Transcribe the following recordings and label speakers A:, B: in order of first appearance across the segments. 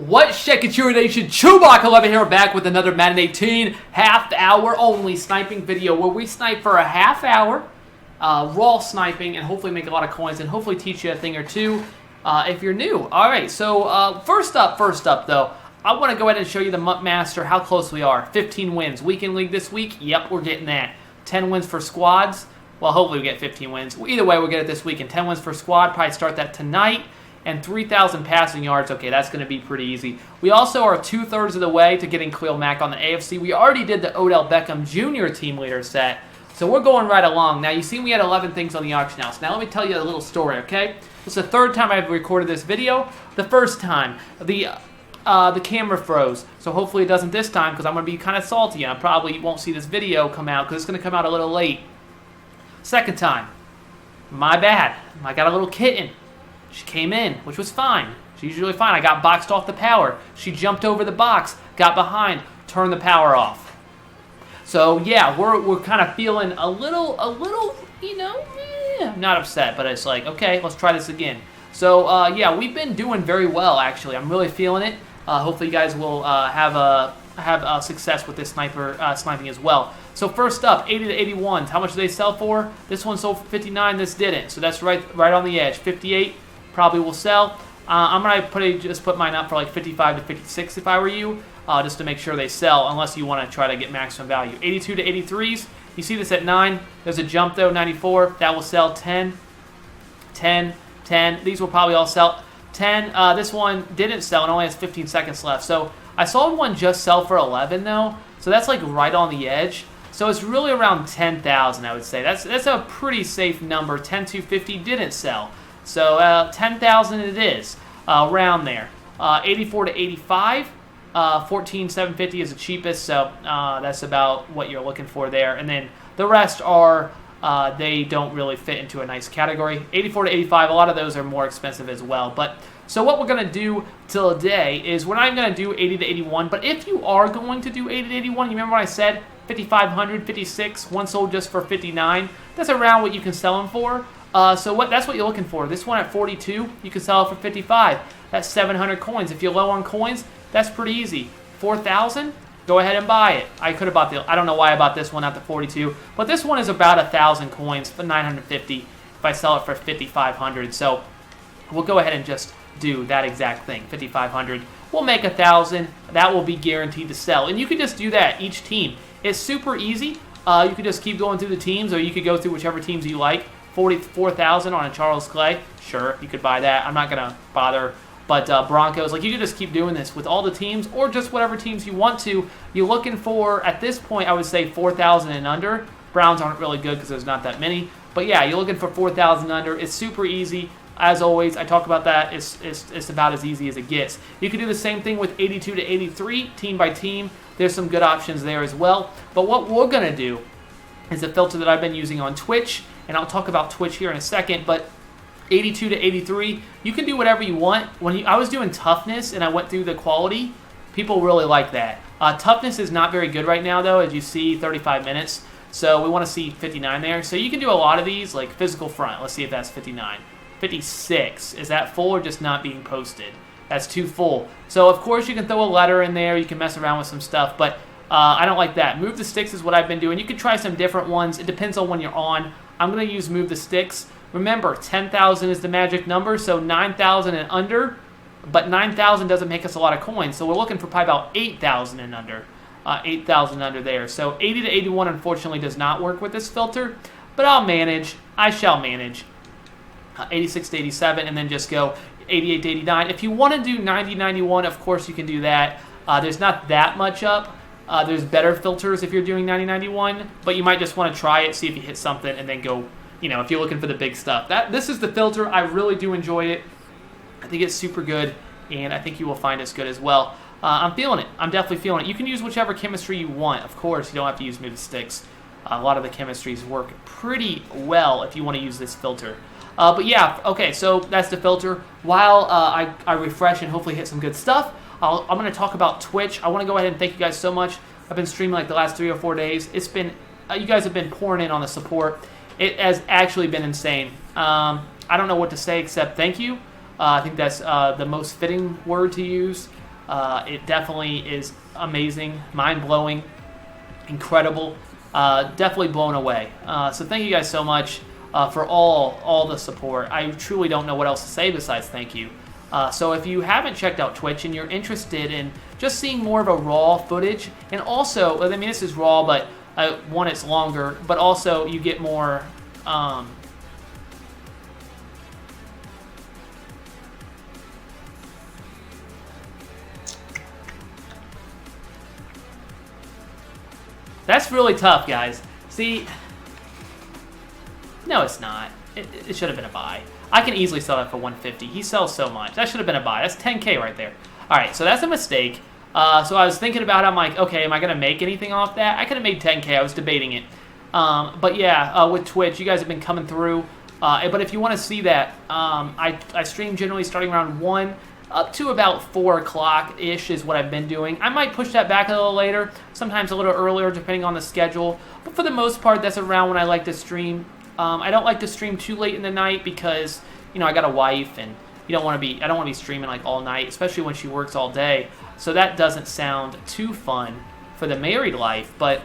A: What Check-a-Chew Nation, ChewbaccaLemma here, back with another Madden 18 half-hour only sniping video where we snipe for a half hour, raw sniping, and hopefully make a lot of coins and hopefully teach you a thing or two if you're new. Alright, so first up though, I want to go ahead and show you the Month Master, how close we are. 15 wins. Weekend League this week, yep, we're getting that. 10 wins for squads, well, hopefully we get 15 wins. Either way, we'll get it this week. And 10 wins for squad, probably start that tonight. And 3,000 passing yards. Okay, that's going to be pretty easy. We also are 2/3 of the way to getting Khalil Mack on the AFC. We already did the Odell Beckham Jr. team leader set, so we're going right along. Now, you see we had 11 things on the auction house. Now, let me tell you a little story, okay? It's the third time I've recorded this video. The first time, the camera froze, so hopefully it doesn't this time because I'm going to be kind of salty. I probably won't see this video come out because it's going to come out a little late. Second time, my bad. I got a little kitten. She came in, which was fine. She's usually fine. I got boxed off the power. She jumped over the box, got behind, turned the power off. So yeah, we're kind of feeling a little, you know, not upset, but it's like, okay, let's try this again. So yeah, we've been doing very well actually. I'm really feeling it. Hopefully you guys will have success with this sniping as well. So first up, 80 to 81s. How much do they sell for? This one sold for 59. This didn't. So that's right on the edge. 58. Probably will sell. I'm gonna just put mine up for like 55 to 56 if I were you, just to make sure they sell, unless you want to try to get maximum value. 82 to 83s. You see this at 9. There's a jump though. 94. That will sell. 10, 10, 10. These will probably all sell. 10. This one didn't sell and only has 15 seconds left. So I saw one just sell for 11 though. So that's like right on the edge. So it's really around 10,000, I would say. That's a pretty safe number. 10 to 50 didn't sell. So 10,000 it is, around there. 84 to 85, 14,750 is the cheapest, so that's about what you're looking for there. And then the rest are, they don't really fit into a nice category. 84 to 85, a lot of those are more expensive as well. But so what we're going to do today is we're not even going to do 80 to 81, but if you are going to do 80 to 81, you remember what I said? 5,500, 56, one sold just for 59. That's around what you can sell them for. So that's what you're looking for. This one at 42, you can sell it for 55. That's 700 coins. If you're low on coins, that's pretty easy. 4,000, go ahead and buy it. I could have bought I don't know why I bought this one at the 42, but this one is about 1,000 coins for 950 if I sell it for 5,500. So we'll go ahead and just do that exact thing. 5,500. We'll make 1,000. That will be guaranteed to sell. And you can just do that each team. It's super easy. You could just keep going through the teams, or you could go through whichever teams you like. 44,000 on a Charles Clay, sure, you could buy that. I'm not gonna bother, but Broncos, like you could just keep doing this with all the teams, or just whatever teams you want to. You're looking for, at this point, I would say 4,000 and under. Browns aren't really good because there's not that many, but yeah, you're looking for 4,000 under. It's super easy. As always, I talk about that. It's about as easy as it gets. You can do the same thing with 82 to 83, team by team. There's some good options there as well. But what we're gonna do is a filter that I've been using on Twitch, and I'll talk about Twitch here in a second, but 82 to 83, you can do whatever you want. When I was doing toughness and I went through the quality, people really like that. Toughness is not very good right now though, as you see, 35 minutes. So we want to see 59 there. So you can do a lot of these, like physical front. Let's see if that's 59. 56, is that full or just not being posted? That's too full. So of course you can throw a letter in there, you can mess around with some stuff, but I don't like that. Move the sticks is what I've been doing. You could try some different ones. It depends on when you're on. I'm going to use move the sticks. Remember, 10,000 is the magic number, so 9,000 and under, but 9,000 doesn't make us a lot of coins, so we're looking for probably about 8,000 and under. 8,000 under there. So 80 to 81 unfortunately does not work with this filter, but I'll manage. I shall manage. 86 to 87, and then just go 88 to 89. If you want to do 90, 91, of course you can do that. There's not that much up. There's better filters if you're doing 90-91, but you might just want to try it, see if you hit something, and then go, you know, if you're looking for the big stuff. This is the filter. I really do enjoy it. I think it's super good, and I think you will find it's good as well. I'm feeling it. I'm definitely feeling it. You can use whichever chemistry you want. Of course, you don't have to use move the sticks. A lot of the chemistries work pretty well if you want to use this filter. But yeah, okay, so that's the filter. While I refresh and hopefully hit some good stuff, I'm going to talk about Twitch. I want to go ahead and thank you guys so much. I've been streaming like the last 3 or 4 days. It's been, you guys have been pouring in on the support. It has actually been insane. I don't know what to say except thank you. I think that's the most fitting word to use. It definitely is amazing, mind-blowing, incredible, definitely blown away. So thank you guys so much for all the support. I truly don't know what else to say besides thank you. So if you haven't checked out Twitch and you're interested in just seeing more of a raw footage, and also, I mean, this is raw, but one, it's longer, but also you get more... That's really tough, guys. See, no, it's not. It should have been a buy. I can easily sell that for 150. He sells so much. That should have been a buy. That's 10K right there. All right, so that's a mistake. So I was thinking about it. I'm like, okay, am I going to make anything off that? I could have made 10K. I was debating it. But yeah, with Twitch, you guys have been coming through. But if you want to see that, I stream generally starting around 1 up to about 4 o'clock-ish is what I've been doing. I might push that back a little later, sometimes a little earlier, depending on the schedule. But for the most part, that's around when I like to stream. I don't like to stream too late in the night because, you know, I got a wife and I don't want to be streaming like all night, especially when she works all day. So that doesn't sound too fun for the married life. But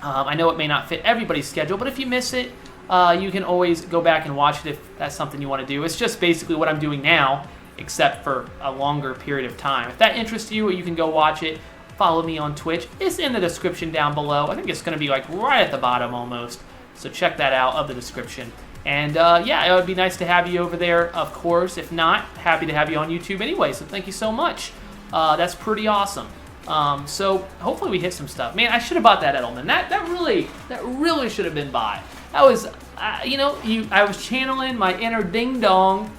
A: I know it may not fit everybody's schedule. But if you miss it, you can always go back and watch it if that's something you want to do. It's just basically what I'm doing now, except for a longer period of time. If that interests you, you can go watch it. Follow me on Twitch. It's in the description down below. I think it's going to be like right at the bottom almost. So check that out of the description. And yeah, it would be nice to have you over there, of course. If not, happy to have you on YouTube anyway. So thank you so much. That's pretty awesome. So hopefully we hit some stuff. Man, I should have bought that Edelman. That really should have been buy. That was, you know, I was channeling my inner ding dong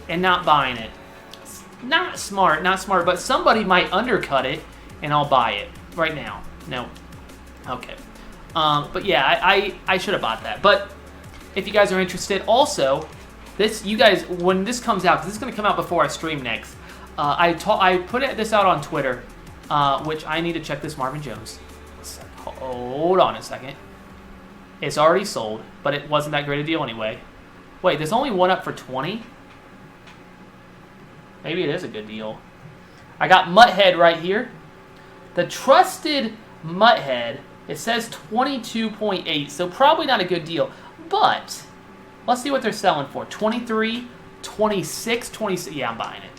A: and not buying it. Not smart, but somebody might undercut it and I'll buy it right now. No. Okay. But yeah, I should have bought that. But if you guys are interested, also, you guys, when this comes out, because this is going to come out before I stream next, I put this out on Twitter, which I need to check this Marvin Jones. Hold on a second. It's already sold, but it wasn't that great a deal anyway. Wait, there's only one up for 20? Maybe it is a good deal. I got Mutthead right here. The trusted Mutthead, it says 22.8, so probably not a good deal. But let's see what they're selling for. 23, 26, 26. Yeah, I'm buying it.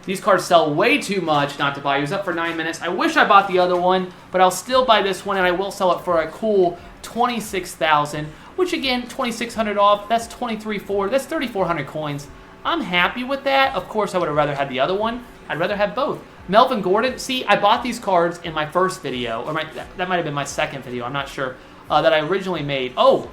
A: These cards sell way too much not to buy. He was up for 9 minutes. I wish I bought the other one, but I'll still buy this one, and I will sell it for a cool 26,000, which again, 2,600 off. That's 23.4. That's 3,400 coins. I'm happy with that. Of course, I would have rather had the other one. I'd rather have both. Melvin Gordon. See, I bought these cards in my first video, or that might have been my second video. I'm not sure. That I originally made. Oh,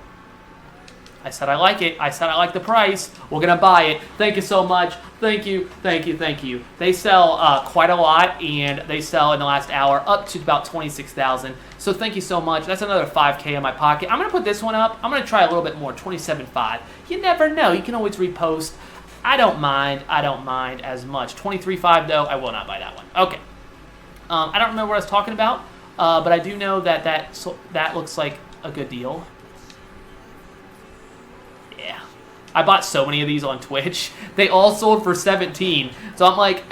A: I said I like it. I said I like the price. We're going to buy it. Thank you so much. Thank you, thank you, thank you. They sell quite a lot, and they sell in the last hour up to about 26,000. So thank you so much. That's another 5K in my pocket. I'm going to put this one up. I'm going to try a little bit more, 27.5. You never know. You can always repost. I don't mind as much. 23.5 though, I will not buy that one. Okay. I don't remember what I was talking about, but I do know that looks like a good deal. Yeah. I bought so many of these on Twitch. They all sold for 17. So I'm like,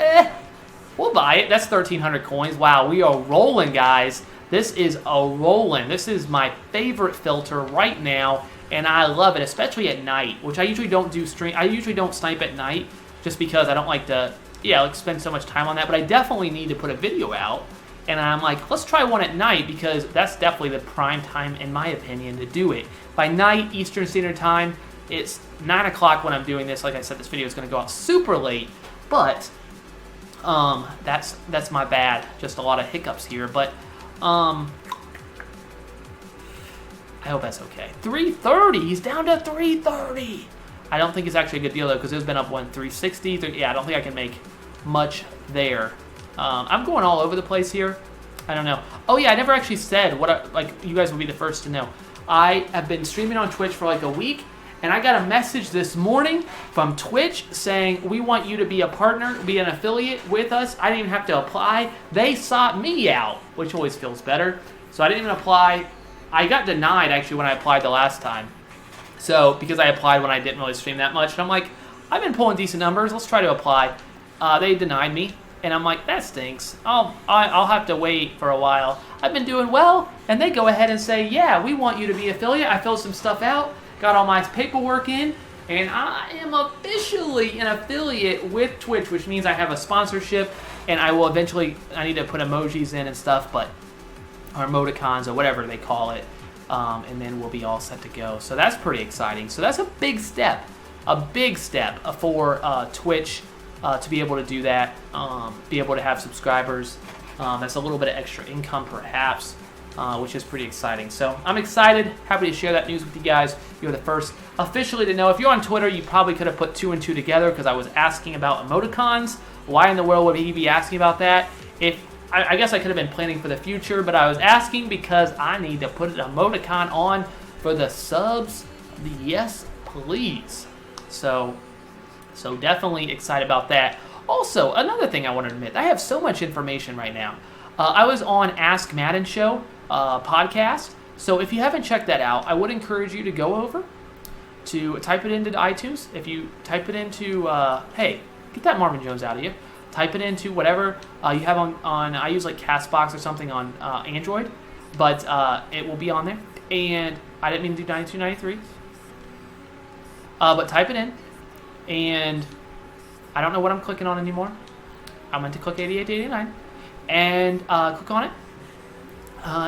A: we'll buy it. That's 1,300 coins. Wow, we are rolling, guys. This is a rolling. This is my favorite filter right now. And I love it, especially at night, which I usually don't do stream. I usually don't snipe at night just because I don't like to, spend so much time on that. But I definitely need to put a video out. And I'm like, let's try one at night because that's definitely the prime time, in my opinion, to do it. By night, Eastern Standard Time, it's 9 o'clock when I'm doing this. Like I said, this video is going to go out super late. But that's my bad. Just a lot of hiccups here. But I hope that's okay. 330. He's down to 330. I don't think it's actually a good deal though, because it's been up 360. Yeah, I don't think I can make much there. I'm going all over the place here. I don't know. Oh yeah, I never actually said you guys will be the first to know. I have been streaming on Twitch for like a week, and I got a message this morning from Twitch saying we want you to be a partner, be an affiliate with us. I didn't even have to apply. They sought me out, which always feels better. So I didn't even apply. I got denied, actually, when I applied the last time. So, because I applied when I didn't really stream that much. And I'm like, I've been pulling decent numbers. Let's try to apply. They denied me. And I'm like, that stinks. I'll have to wait for a while. I've been doing well, and they go ahead and say, yeah, we want you to be affiliate. I filled some stuff out, got all my paperwork in, and I am officially an affiliate with Twitch, which means I have a sponsorship, and I will eventually, I need to put emojis in and stuff, or emoticons or whatever they call it, and then we'll be all set to go. So that's pretty exciting. So that's a big step for Twitch. To be able to do that, be able to have subscribers. That's a little bit of extra income perhaps, which is pretty exciting. So I'm excited, happy to share that news with you guys. You're the first officially to know. If you're on Twitter, you probably could have put 2 and 2 together because I was asking about emoticons. Why in the world would he be asking about that? I guess I could have been planning for the future, but I was asking because I need to put an emoticon on for the subs. Yes, please. So definitely excited about that. Also, another thing I want to admit, I have so much information right now. I was on Ask Madden Show podcast, so if you haven't checked that out, I would encourage you to go over to type it into iTunes. If you type it into, hey, get that Marvin Jones out of you. Type it into whatever you have on I use like Castbox or something on Android, but it will be on there. And I didn't mean to do 9293, but type it in. And I don't know what I'm clicking on anymore. I meant to click 8889 and click on it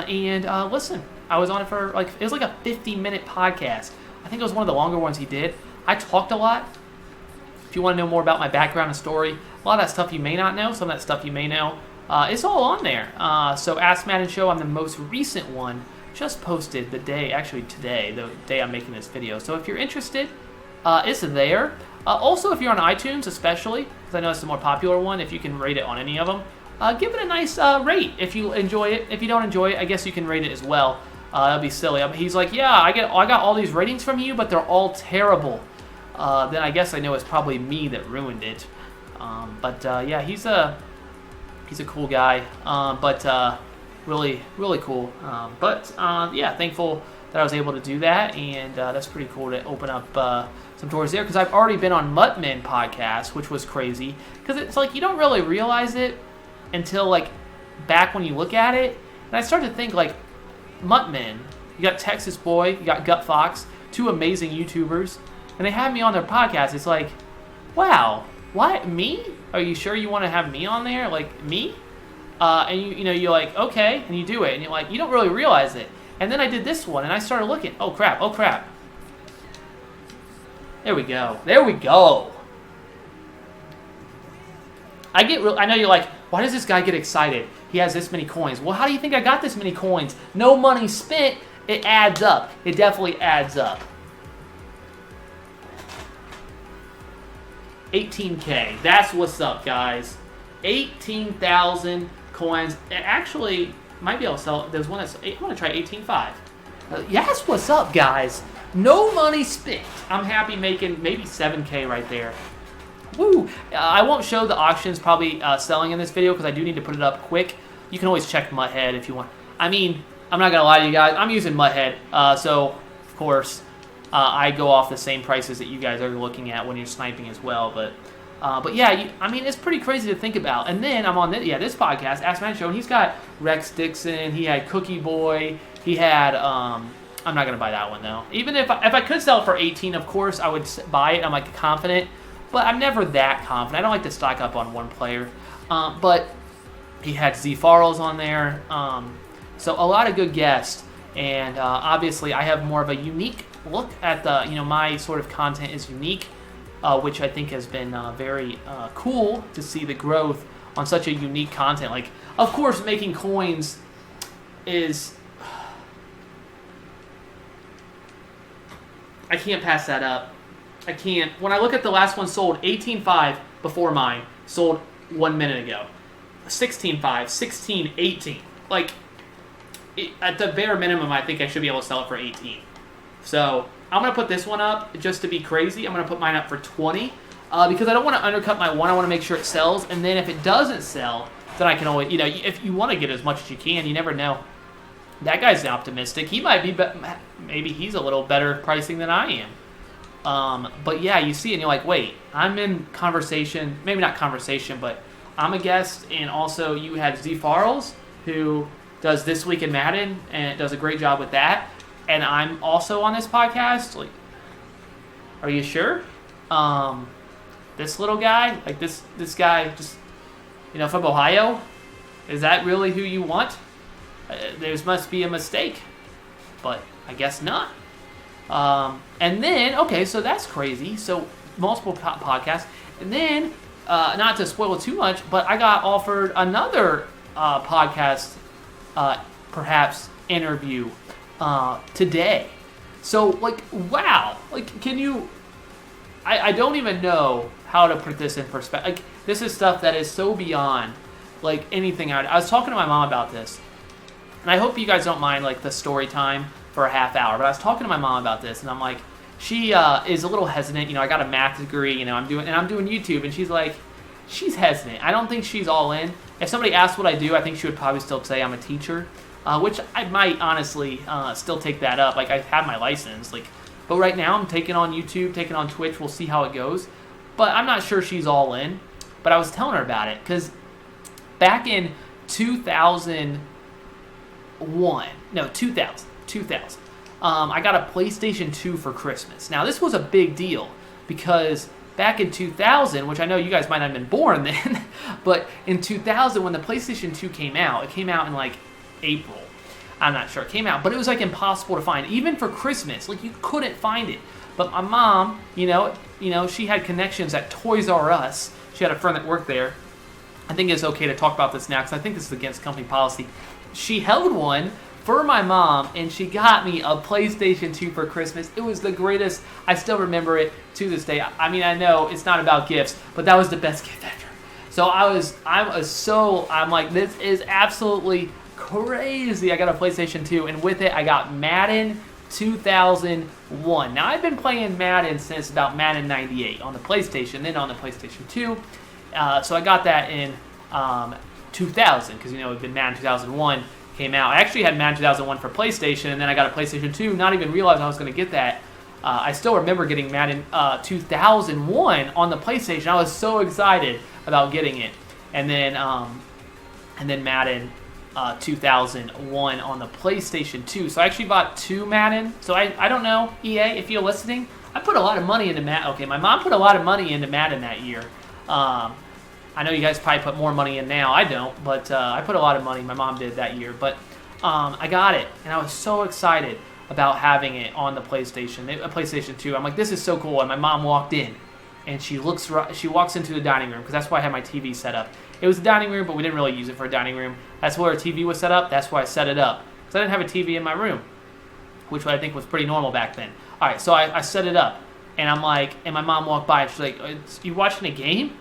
A: and listen. I was on it for it was like a 50-minute podcast. I think it was one of the longer ones he did. I talked a lot. If you want to know more about my background and story, a lot of that stuff you may not know, some of that stuff you may know, it's all on there. So Ask Madden Show, I'm the most recent one, just posted today, the day I'm making this video. So if you're interested, it's there. Also, if you're on iTunes, especially, because I know it's the more popular one, if you can rate it on any of them, give it a nice rate if you enjoy it. If you don't enjoy it, I guess you can rate it as well. That'd be silly. He's like, yeah, I got all these ratings from you, but they're all terrible. Then I guess I know it's probably me that ruined it. Yeah, he's a cool guy. Really, really cool. Yeah, thankful that I was able to do that, and that's pretty cool to open up some doors there, because I've already been on Muttman podcast, which was crazy, because it's like you don't really realize it until back when you look at it, and I started to think Muttman, you got Texas Boy, you got Gut Fox, 2 amazing YouTubers, and they have me on their podcast. It's like, wow, what, me? Are you sure you want to have me on there? Me? And you're like, okay, and you do it, and you're like, you don't really realize it. And then I did this one, and I started looking. Oh crap. There we go. I know you're like, why does this guy get excited? He has this many coins. Well, how do you think I got this many coins? No money spent. It adds up. It definitely adds up. 18K. That's what's up, guys. 18,000 coins. It actually might be able to sell. There's one that's. I'm gonna try 18.5. Yes, what's up, guys? No money spent. I'm happy making maybe 7K right there. Woo! I won't show the auctions probably selling in this video because I do need to put it up quick. You can always check Mutthead if you want. I mean, I'm not gonna lie to you guys. I'm using Mutthead, so of course I go off the same prices that you guys are looking at when you're sniping as well. But yeah, I mean, it's pretty crazy to think about. And then I'm on this podcast, Ask Man Show, and he's got Rex Dixon. He had Cookie Boy. He had I'm not gonna buy that one though. Even if I could sell it for 18, of course I would buy it. I'm confident, but I'm never that confident. I don't like to stock up on one player. But he had Z Farrells on there. So a lot of good guests, and obviously I have more of a unique look at the my sort of content is unique. Which I think has been very cool to see the growth on such a unique content. Of course, making coins is... I can't pass that up. I can't. When I look at the last one sold, 18.5 before mine, sold 1 minute ago. 16.5, 16.18. At the bare minimum, I think I should be able to sell it for 18. So I'm going to put this one up just to be crazy. I'm going to put mine up for 20 because I don't want to undercut my one. I want to make sure it sells. And then if it doesn't sell, then I can always, if you want to get as much as you can, you never know. That guy's optimistic. He might be, maybe he's a little better pricing than I am. But yeah, you see, and you're like, wait, I'm in conversation, maybe not conversation, but I'm a guest, and also you have Z Farrells, who does This Week in Madden and does a great job with that. And I'm also on this podcast. Like, are you sure? This little guy, like this guy, just from Ohio, is that really who you want? There must be a mistake, but I guess not. And then, okay, so that's crazy. So multiple podcasts, and then not to spoil it too much, but I got offered another podcast, perhaps interview today. So like, wow, like, can you? I don't even know how to put this in perspective. Like, this is stuff that is so beyond like anything I was talking to my mom about this, and I hope you guys don't mind like the story time for a half hour. But I was talking to my mom about this, and I'm like, she is a little hesitant. I got a math degree. I'm doing YouTube, and she's hesitant. I don't think she's all in. If somebody asked what I do, I think she would probably still say I'm a teacher, which I might honestly still take that up. Like, I have my license, but right now I'm taking on YouTube, taking on Twitch. We'll see how it goes. But I'm not sure she's all in. But I was telling her about it because back in 2000, I got a PlayStation 2 for Christmas. Now, this was a big deal because back in 2000, which I know you guys might not have been born then, but in 2000 when the PlayStation 2 came out, it came out in like April. I'm not sure it came out, but it was like impossible to find, even for Christmas. Like, you couldn't find it. But my mom, she had connections at Toys R Us. She had a friend that worked there. I think it's okay to talk about this now because I think this is against company policy. She held one for my mom, and she got me a PlayStation 2 for Christmas. It was the greatest. I still remember it to this day. I mean, I know it's not about gifts, but that was the best gift ever. So I'm like, this is absolutely crazy. I got a PlayStation 2, and with it, I got Madden 2001. Now, I've been playing Madden since about Madden 98 on the PlayStation, then on the PlayStation 2. So I got that in 2000, because, it had been Madden 2001 came out. I actually had Madden 2001 for PlayStation, and then I got a PlayStation 2, not even realizing I was going to get that. I still remember getting Madden 2001 on the PlayStation. I was so excited about getting it. And then Madden 2001 on the PlayStation 2. So I actually bought two Madden. So I don't know, EA, if you're listening, I put a lot of money into Madden. Okay, my mom put a lot of money into Madden that year. I know you guys probably put more money in now. I don't, but I put a lot of money. My mom did that year. But I got it, and I was so excited about having it on the PlayStation, a PlayStation 2. I'm like, this is so cool. And my mom walked in, and she walks into the dining room, because that's why I had my TV set up. It was a dining room, but we didn't really use it for a dining room. That's where a TV was set up. That's why I set it up, because I didn't have a TV in my room, which I think was pretty normal back then. All right, so I set it up, and I'm like, and my mom walked by, and she's like, you watching a game?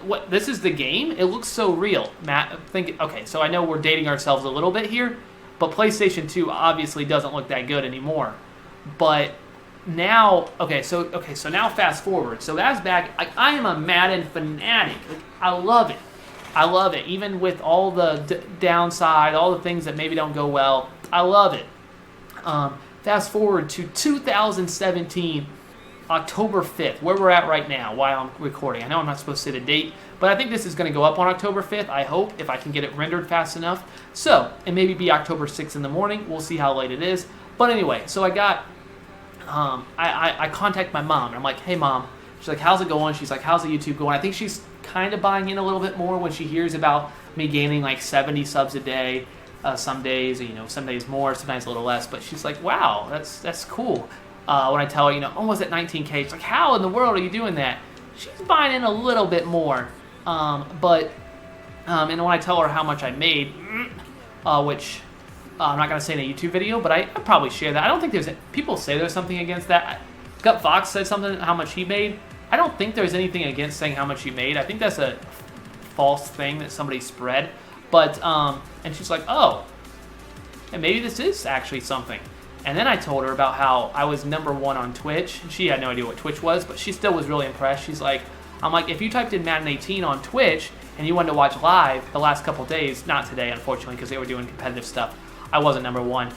A: What? This is the game? It looks so real. Matt, okay, so I know we're dating ourselves a little bit here, but PlayStation 2 obviously doesn't look that good anymore. But now, so now fast forward. So that's back. I am a Madden fanatic. I love it. I love it. Even with all the downside, all the things that maybe don't go well, I love it. Fast forward to 2017. October 5th, where we're at right now while I'm recording. I know I'm not supposed to say the date, but I think this is going to go up on October 5th, I hope, if I can get it rendered fast enough. So, it maybe be October 6th in the morning. We'll see how late it is. But anyway, so I got, I contact my mom, and I'm like, hey, Mom. She's like, how's it going? She's like, how's the YouTube going? I think she's kind of buying in a little bit more when she hears about me gaining like 70 subs a day. Some days, some days more, sometimes a little less. But she's like, wow, that's cool. When I tell her, almost at 19K, she's like, how in the world are you doing that? She's buying in a little bit more. And when I tell her how much I made, which I'm not going to say in a YouTube video, but I probably share that. I don't think people say there's something against that. Gut Fox said something, how much he made. I don't think there's anything against saying how much he made. I think that's a false thing that somebody spread. But, and she's like, oh, and maybe this is actually something. And then I told her about how I was #1 on Twitch. She had no idea what Twitch was, but she still was really impressed. She's like, I'm like, if you typed in Madden 18 on Twitch and you wanted to watch live the last couple days, not today, unfortunately, because they were doing competitive stuff, I wasn't #1.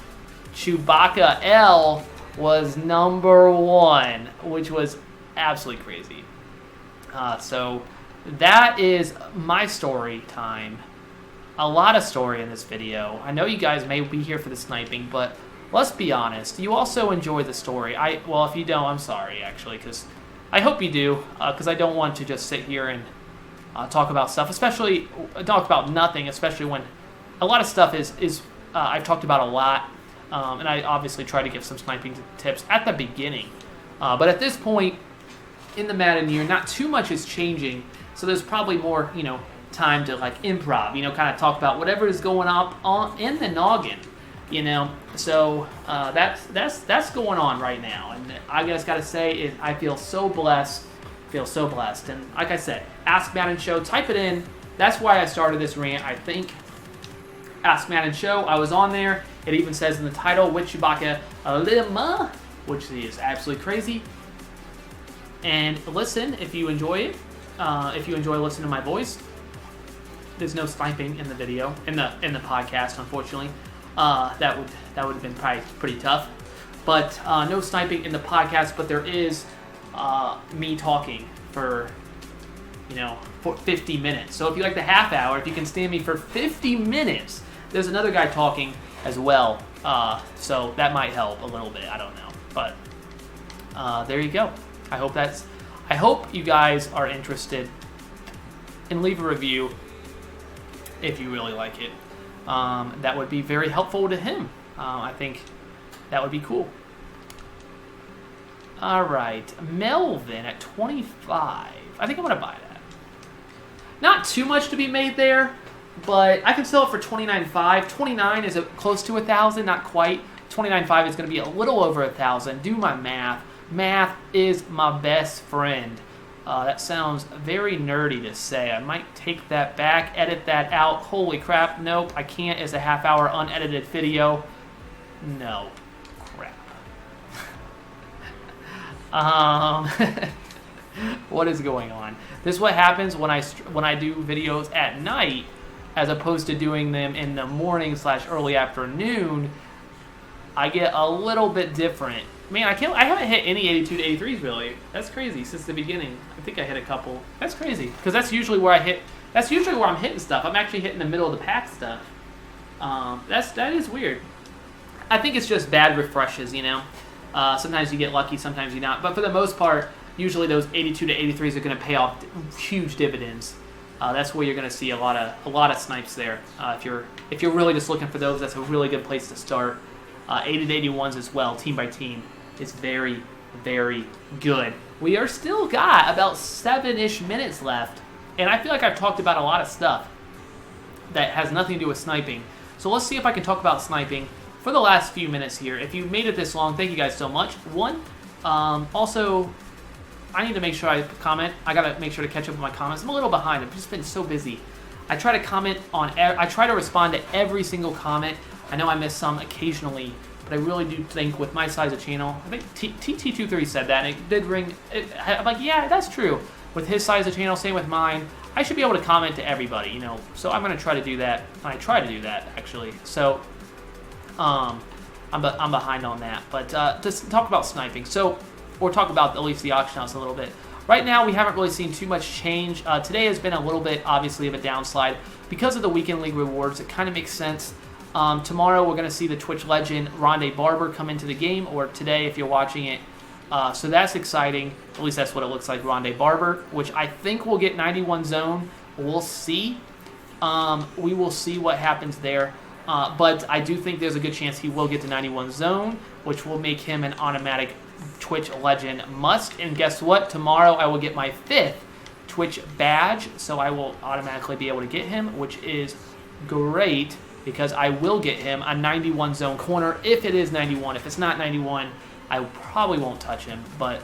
A: ChewbaccaL was #1, which was absolutely crazy. So that is my story time. A lot of story in this video. I know you guys may be here for the sniping, but let's be honest. You also enjoy the story. Well, if you don't, I'm sorry, actually, because I hope you do, because I don't want to just sit here and talk about stuff, especially talk about nothing, especially when a lot of stuff is I've talked about a lot, and I obviously try to give some sniping tips at the beginning. But at this point in the Madden year, not too much is changing, so there's probably more, time to like improv, kind of talk about whatever is going on in the noggin, So that's going on right now, and I just gotta say, I feel so blessed. And like I said, Ask Madden Show, type it in. That's why I started this rant. I think Ask Madden Show. I was on there. It even says in the title, with ChewbaccaLemma, which is absolutely crazy. And listen if you enjoy it. If you enjoy listening to my voice. There's no sniping in the video, in the podcast, unfortunately. That would have been probably pretty tough. But no sniping in the podcast, but there is me talking for 50 minutes. So if you like the half hour, if you can stand me for 50 minutes, there's another guy talking as well. So that might help a little bit. I don't know, but there you go. I hope you guys are interested, and leave a review if you really like it. That would be very helpful to him. I think that would be cool. All right, Melvin at 25. I think I'm gonna buy that. Not too much to be made there, but I can sell it for $29.5. 29 is close to 1,000, not quite. 29.5 is gonna be a little over 1,000. Do my math. Math is my best friend. That sounds very nerdy to say. I might take that back, edit that out. Holy crap, nope, I can't. It's a half-hour unedited video. No, crap. What is going on? This is what happens when I do videos at night, as opposed to doing them in the morning / early afternoon. I get a little bit different. Man, I haven't hit any 82 to 83s really. That's crazy since the beginning. I think I hit a couple. That's crazy because that's usually where I hit. That's usually where I'm hitting stuff. I'm actually hitting the middle of the pack stuff. That is weird. I think it's just bad refreshes, Sometimes you get lucky, sometimes you not. But for the most part, usually those 82 to 83s are going to pay off huge dividends. That's where you're going to see a lot of snipes there. If you're really just looking for those, that's a really good place to start. 80 to 81s as well, team by team. It's very, very good. We are still got about 7-ish minutes left, and I feel like I've talked about a lot of stuff that has nothing to do with sniping. So let's see if I can talk about sniping for the last few minutes here. If you made it this long, thank you guys so much. Also, I need to make sure I comment. I gotta make sure to catch up with my comments. I'm a little behind. I've just been so busy. I try to comment on. I try to respond to every single comment. I know I miss some occasionally, but I really do think with my size of channel, I think TT23 said that, and it did ring. I'm like, yeah, that's true. With his size of channel, same with mine, I should be able to comment to everybody, So I'm going to try to do that. I try to do that, actually. So I'm behind on that. But just talk about sniping. Or talk about at least the auction house a little bit. Right now, we haven't really seen too much change. Today has been a little bit, obviously, of a downslide. Because of the Weekend League rewards, it kind of makes sense. Tomorrow we're going to see the Twitch legend Rondé Barber come into the game, or today if you're watching it. So that's exciting. At least that's what it looks like, Rondé Barber, which I think will get 91 zone. We'll see. We will see what happens there. But I do think there's a good chance he will get to 91 zone, which will make him an automatic Twitch legend must. And guess what? Tomorrow I will get my 5th Twitch badge, so I will automatically be able to get him, which is great. Because I will get him a 91 zone corner if it is 91. If it's not 91, I probably won't touch him. But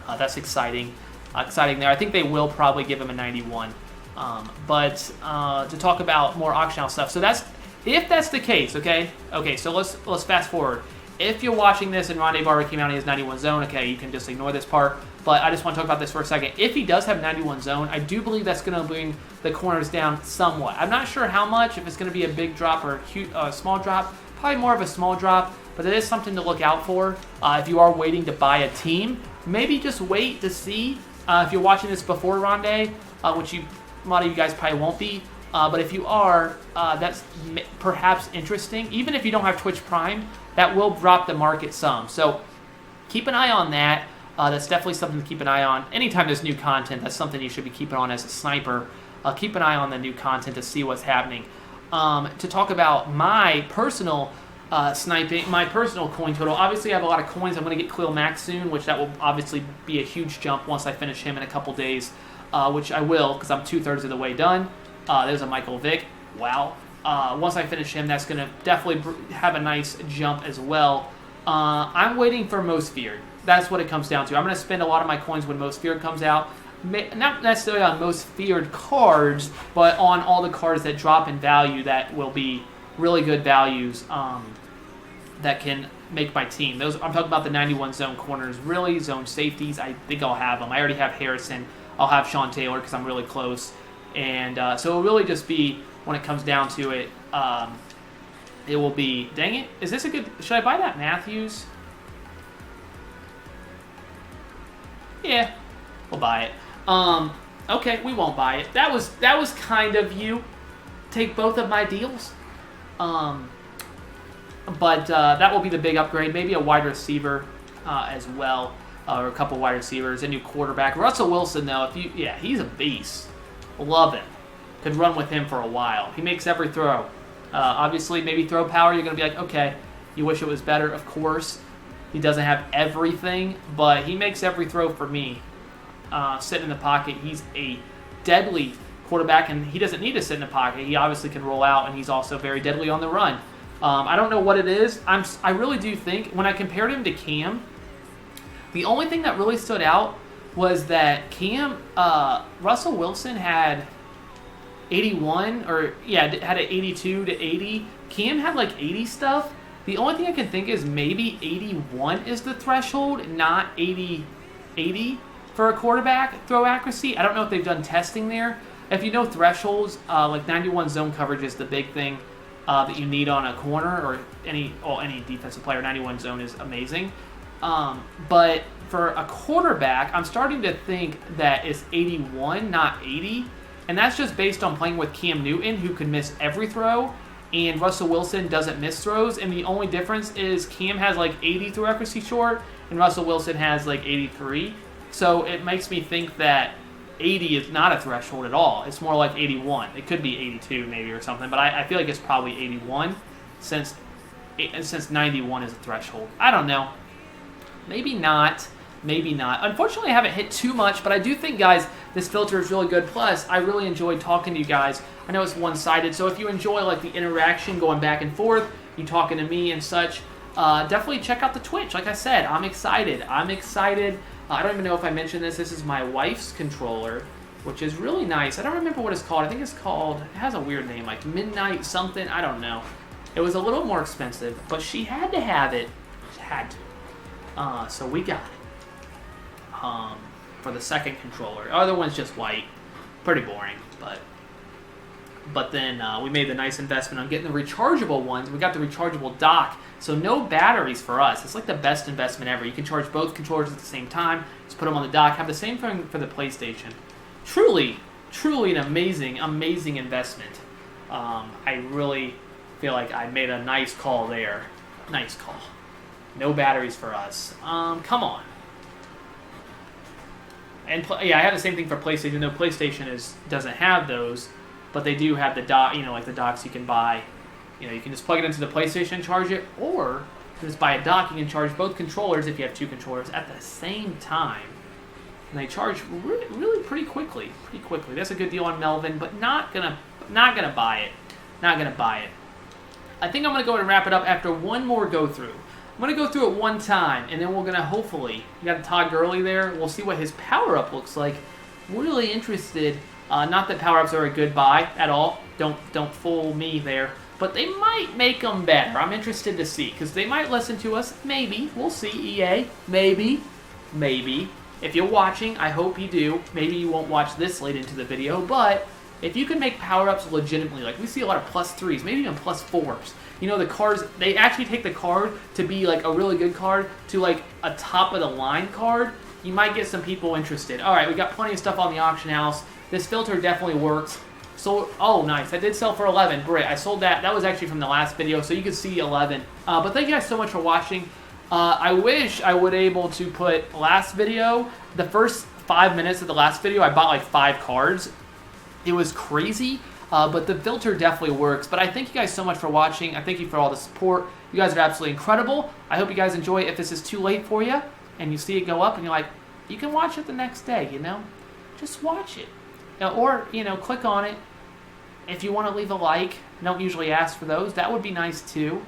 A: that's exciting. Exciting there. I think they will probably give him a 91. But to talk about more auction house stuff. So if that's the case, okay? Okay, so let's fast forward. If you're watching this and Rondé Barber came out and he has 91 zone, okay, you can just ignore this part. But I just want to talk about this for a second. If he does have 91 zone, I do believe that's going to bring the corners down somewhat. I'm not sure how much, if it's going to be a big drop or a small drop. Probably more of a small drop, but it is something to look out for. If you are waiting to buy a team, maybe just wait to see. If you're watching this before Rondé, which a lot of you guys probably won't be. But if you are, that's perhaps interesting. Even if you don't have Twitch Prime, that will drop the market some. So keep an eye on that. That's definitely something to keep an eye on. Anytime there's new content, that's something you should be keeping on as a sniper. Keep an eye on the new content to see what's happening. To talk about my personal sniping, my personal coin total. Obviously, I have a lot of coins. I'm going to get Khalil Mack soon, which that will obviously be a huge jump once I finish him in a couple days, which I will because I'm 2/3 of the way done. There's a Michael Vick. Wow. Once I finish him, that's going to definitely have a nice jump as well. I'm waiting for Most Feared. That's what it comes down to. I'm going to spend a lot of my coins when Most Feared comes out. Not necessarily on Most Feared cards, but on all the cards that drop in value that will be really good values that can make my team. Those I'm talking about the 91 zone corners, really zone safeties. I think I'll have them. I already have Harrison. I'll have Sean Taylor because I'm really close. And so it'll really just be, when it comes down to it, it will be, dang it, is this a good, should I buy that Matthews? Yeah, we'll buy it. Okay, we won't buy it. That was kind of you. Take both of my deals. But that will be the big upgrade. Maybe a wide receiver as well, or a couple wide receivers, a new quarterback. Russell Wilson, though, he's a beast. Love him. Could run with him for a while. He makes every throw. Obviously, maybe throw power, you're going to be like, okay, you wish it was better, of course. He doesn't have everything, but he makes every throw for me. Sitting in the pocket, he's a deadly quarterback, and he doesn't need to sit in the pocket. He obviously can roll out, and he's also very deadly on the run. I don't know what it is. I really do think, when I compared him to Cam, the only thing that really stood out was that Russell Wilson had 81, had an 82 to 80. Cam had like 80 stuff. The only thing I can think is maybe 81 is the threshold, not 80 for a quarterback throw accuracy. I don't know if they've done testing there. If you know thresholds, like 91 zone coverage is the big thing that you need on a corner or any defensive player. 91 zone is amazing. But for a quarterback, I'm starting to think that it's 81, not 80. And that's just based on playing with Cam Newton, who can miss every throw, and Russell Wilson doesn't miss throws. And the only difference is Cam has like 80 throw accuracy short, and Russell Wilson has like 83. So it makes me think that 80 is not a threshold at all. It's more like 81. It could be 82 maybe or something, but I feel like it's probably 81 since 91 is a threshold. I don't know. Maybe not. Maybe not. Unfortunately, I haven't hit too much, but I do think, guys, this filter is really good. Plus, I really enjoyed talking to you guys. I know it's one-sided, so if you enjoy like the interaction going back and forth, you talking to me and such, definitely check out the Twitch. Like I said, I'm excited. I don't even know if I mentioned this. This is my wife's controller, which is really nice. I don't remember what it's called. I think it has a weird name, like Midnight something. I don't know. It was a little more expensive, but she had to have it. She had to. So we got it. For the second controller. The other one's just white. Pretty boring, but then we made the nice investment on getting the rechargeable ones. We got the rechargeable dock, so no batteries for us. It's like the best investment ever. You can charge both controllers at the same time. Just put them on the dock. Have the same thing for the PlayStation. Truly an amazing investment. I really feel like I made a nice call there. Nice call. No batteries for us. Come on. And I have the same thing for PlayStation. Even though PlayStation doesn't have those, but they do have the dock. Like the docks you can buy. You can just plug it into the PlayStation and charge it, or you can just buy a dock. You can charge both controllers if you have two controllers at the same time, and they charge really pretty quickly. That's a good deal on Melvin, but not gonna buy it. Not gonna buy it. I think I'm gonna go ahead and wrap it up after one more go through. I'm going to go through it one time, and then we're going to hopefully, you got Todd Gurley there, we'll see what his power-up looks like. Really interested, not that power-ups are a good buy at all, don't fool me there, but they might make them better. I'm interested to see, because they might listen to us, maybe, we'll see, EA, maybe. If you're watching, I hope you do. Maybe you won't watch this late into the video, but if you can make power-ups legitimately, like we see a lot of +3s, maybe even +4s, the cards, they actually take the card to be like a really good card to like a top of the line card, you might get some people interested. Alright, we got plenty of stuff on the auction house. this filter definitely works. So, oh, nice. I did sell for 11. Great. I sold that. That was actually from the last video, so you can see 11. But thank you guys so much for watching. I wish I would able to put last video, the first 5 minutes of the last video, I bought like 5 cards. It was crazy, but the filter definitely works. But I thank you guys so much for watching. I thank you for all the support. You guys are absolutely incredible. I hope you guys enjoy it. If this is too late for you and you see it go up and you're like, you can watch it the next day, you know? Just watch it. Or, you know, click on it. If you want to leave a like, don't usually ask for those. That would be nice too.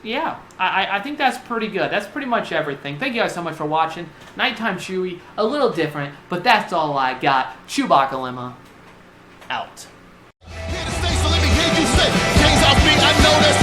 A: Yeah, I think that's pretty good. That's pretty much everything. Thank you guys so much for watching. Nighttime Chewy, a little different, but that's all I got. ChewbaccaLemma, out.
B: Here to stay, so let me hear you say, chains off me, I know that's